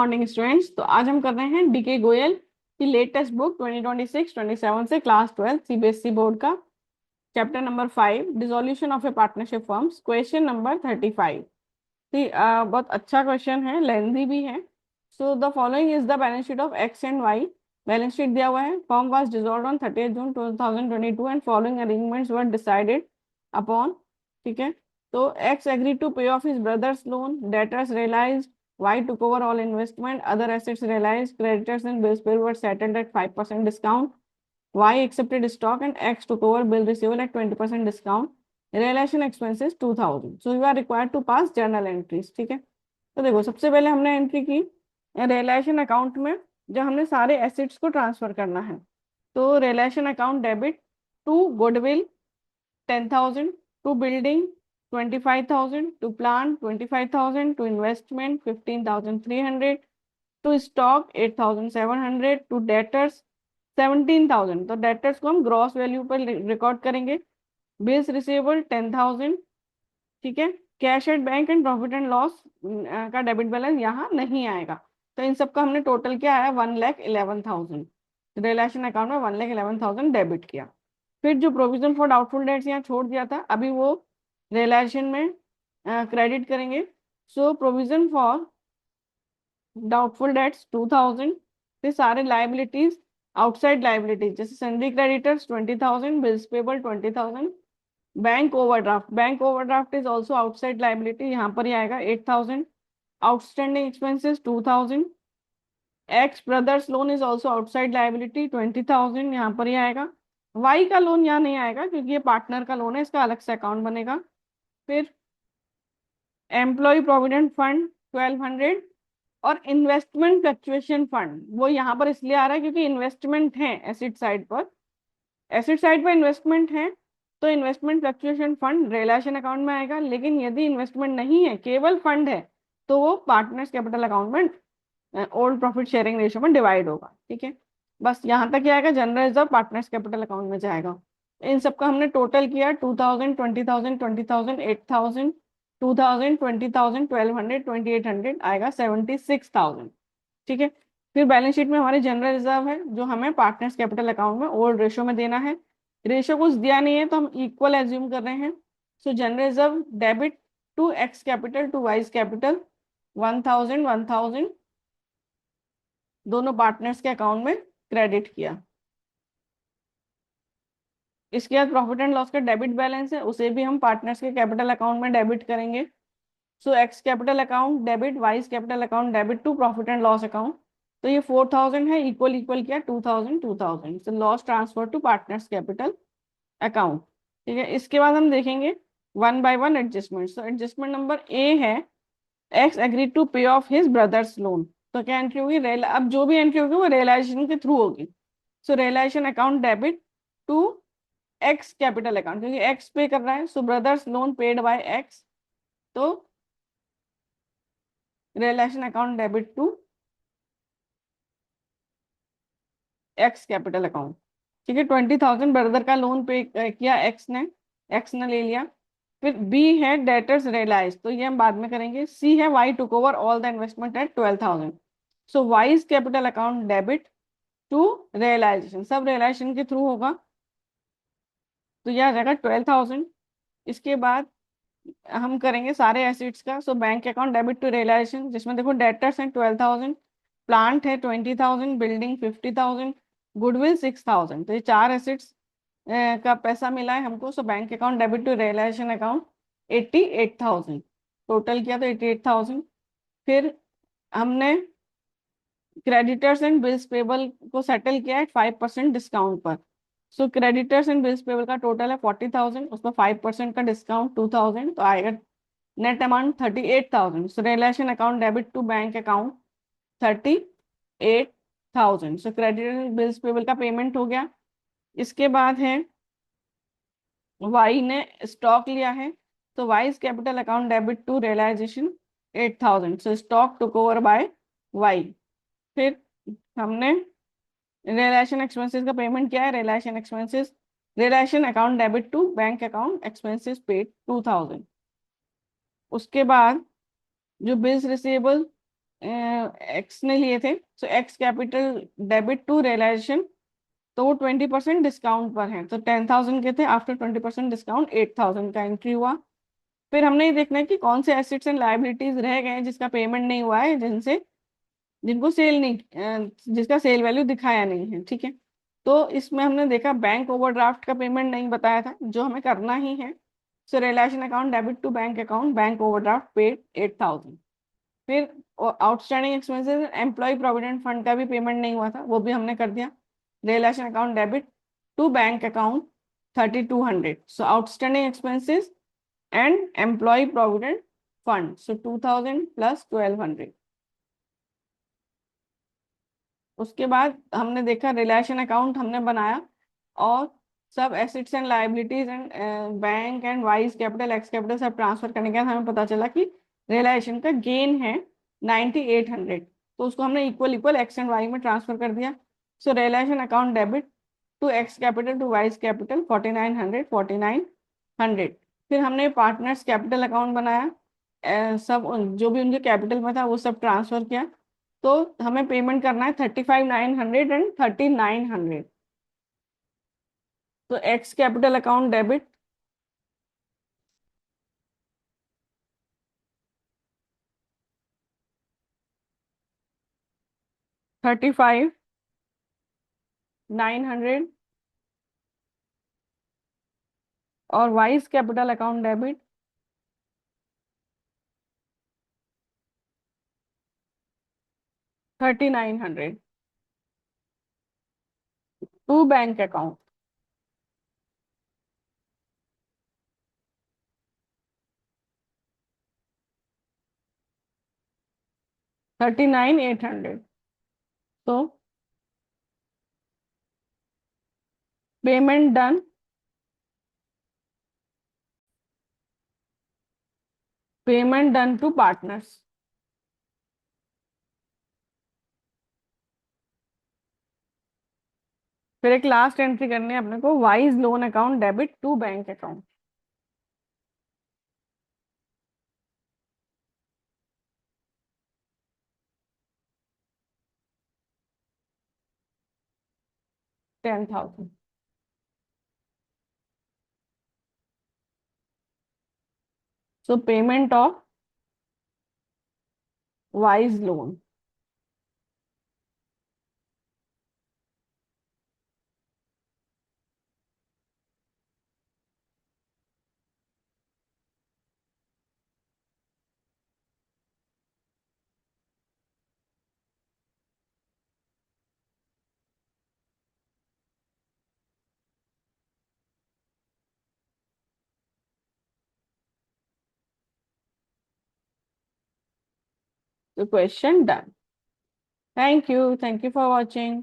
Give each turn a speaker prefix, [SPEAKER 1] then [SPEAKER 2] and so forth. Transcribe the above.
[SPEAKER 1] Morning students. तो आज हम कर रहे हैं डीके गोयल की लेटेस्ट बुक 2026-27 से क्लास 12 सीबीएसई बोर्ड का chapter number 5 dissolution of a partnership firms, question number 35। बहुत अच्छा क्वेश्चन है, लेंथी भी है। So the following is the balance sheet of X and Y. Balance sheet दिया हुआ है। Firm was dissolved on 30 June 2022 and following arrangements were decided upon. ठीक है, तो X agree to pay off his brother's loan, debtors realised, Y took over all investment, other assets realized, creditors and bills paid were settled at 5% discount. Y accepted stock and X took over bill receivable at 20% discount. Realization expenses 2000. So you are required to pass journal entries. ठीक है, तो देखो सबसे पहले हमने entry की realisation account में, जब हमने सारे एसेट्स को ट्रांसफर करना है। तो realisation account debit to goodwill 10,000, to building 25,000, to plant 25,000, to investment 15,300, to stock 8,700, to debtors 17,000। तो डेटर्स को हम ग्रॉस वैल्यू पर रिकॉर्ड करेंगे। Bills receivable 10,000। ठीक है, cash at bank and profit and loss का डेबिट बैलेंस यहाँ नहीं आएगा। तो इन सब का हमने टोटल क्या आया 1,11,000। रिलेशन अकाउंट में 1,11,000 डेबिट किया। फिर जो प्रोविजन फॉर डाउटफुल डेट्स यहाँ छोड़ दिया था, अभी वो रिलेशन में क्रेडिट करेंगे। So provision for doubtful debts 2,000। फिर सारे लाइबिलिटीज, आउटसाइड लाइबिलिटीज जैसे sundry creditors 20,000, bills payable 20,000, bank overdraft is also outside liability, यहाँ पर ही आएगा 8,000। Outstanding expenses 2,000। X brothers loan is also outside liability 20,000, यहाँ पर ही आएगा। वाई का लोन यहाँ नहीं आएगा क्योंकि ये पार्टनर का लोन है, इसका अलग से अकाउंट बनेगा। फिर एम्प्लॉय प्रोविडेंट फंड 1,200 और इन्वेस्टमेंट फ्लक्चुएशन फंड वो यहाँ पर इसलिए आ रहा है क्योंकि इन्वेस्टमेंट है एसिड साइड पर। एसिड साइड पर इन्वेस्टमेंट है तो investment fluctuation fund realisation account में आएगा। लेकिन यदि इन्वेस्टमेंट नहीं है, केवल फंड है, तो वो पार्टनर्स कैपिटल अकाउंट में ओल्ड प्रॉफिट शेयरिंग रेशियो में डिवाइड होगा। ठीक है, बस यहाँ तक ही आएगा। General reserve partners capital account में जाएगा। इन सबका हमने टोटल किया 2,000, 20,000, 20,000, 8,000, 2,000, 20,000, 1,200, 2,800 आएगा 76,000। ठीक है, फिर बैलेंस शीट में हमारे जनरल रिजर्व है जो हमें पार्टनर्स कैपिटल अकाउंट में ओल्ड रेशियो में देना है। रेशियो कुछ दिया नहीं है तो हम इक्वल एज्यूम कर रहे हैं। So general reserve debit to X capital to Y's capital 1,000, 1,000 दोनों पार्टनर्स के अकाउंट में क्रेडिट किया। इसके बाद प्रॉफिट एंड लॉस का डेबिट बैलेंस है, उसे भी हम पार्टनर्स के कैपिटल अकाउंट में डेबिट करेंगे। So X capital account debit, Y's capital account debit to profit and loss account. तो ये 4,000 है, इक्वल इक्वल किया 2,000, 2,000। So loss transfer to partners capital account. ठीक है, इसके बाद हम देखेंगे one by one adjustment. So adjustment number A है X agree to pay off his brother's loan. तो क्या एंट्री होगी? अब जो भी एंट्री होगी वो रियलाइजेशन के थ्रू होगी। So realization account debit to X capital account, क्योंकि एक्स पे कर रहा है। So brother's loan paid by X, तो realisation account debit to X capital account. ठीक है, 20,000 ब्रदर का लोन पे किया एक्स ने ले लिया। फिर बी है डेटर्स रियलाइज, तो ये हम बाद में करेंगे। सी है Y took over all the investment at 12,000। So Y's capital account debit to realization, सब रियलाइजेशन के थ्रू होगा, तो यह आ जाएगा 12,000। इसके बाद हम करेंगे सारे एसेट्स का। So bank account debit to realization, जिसमें देखो डेटर्स हैं 12,000, प्लांट है 20,000, बिल्डिंग 50,000, गुडविल 6,000। तो ये चार एसेट्स का पैसा मिला है हमको। So bank account debit to realization account 88,000, total किया तो 88,000। फिर हमने क्रेडिटर्स एंड बिल्स पेबल को सेटल किया है 5% डिस्काउंट पर। So creditors and bills payable का टोटल है 40,000, उसमें 5% का डिस्काउंट 2,000, तो आएगा net amount 38,000। So realization account debit to bank account 38,000। So creditor and bills payable का पेमेंट हो गया। इसके बाद है वाई ने स्टॉक लिया है, तो Y's capital account debit to realization 8,000। So stock took over by Y. फिर हमने रियलाइजेशन एक्सपेंसेस का पेमेंट किया है, realization expenses, realization account debit to bank account expenses paid 2,000। उसके बाद जो बिल्स रिसीवेबल एक्स ने लिए थे, so X capital debit to realization, तो वो 20% डिस्काउंट पर है, तो 10,000 के थे, आफ्टर 20% डिस्काउंट 8,000 का एंट्री हुआ। फिर हमने ये देखना है कि कौन से एसेट्स एंड लायबिलिटीज रह गए हैं जिसका पेमेंट नहीं हुआ है, जिनको सेल नहीं, जिसका सेल वैल्यू दिखाया नहीं है, ठीक है। तो इसमें हमने देखा बैंक ओवरड्राफ्ट का पेमेंट नहीं बताया था, जो हमें करना ही है। So realization account debit to bank account, bank overdraft paid 8,000। फिर outstanding expenses, employee provident fund का भी पेमेंट नहीं हुआ था, वो भी हमने कर दिया। Realization account debit to bank account 3,200, so outstanding expenses and employee provident fund, so 2,000 plus 1,200। उसके बाद हमने देखा रिलेशन अकाउंट हमने बनाया, और सब assets and liabilities and bank and wise capital x capital सब ट्रांसफर करने के बाद हमें पता चला कि रिलेशन का गेन है 9,800, तो उसको हमने equal equal X and Y में ट्रांसफर कर दिया। So realization account debit to X capital to Y's capital 4,900, 4,900। फिर हमने पार्टनर्स कैपिटल अकाउंट बनाया, सब जो भी उनके कैपिटल में था वो सब ट्रांसफर किया। तो हमें पेमेंट करना है 35,900 एंड 3,900। तो एक्स कैपिटल अकाउंट डेबिट 35,900, और Y's capital account debit 3,900 to bank account. 39,800। तो payment done, payment done to partners. फिर एक लास्ट एंट्री करनी है अपने को, Y's loan account debit to bank account. 10,000। So payment of Y's loan. तो question done. Thank you for watching.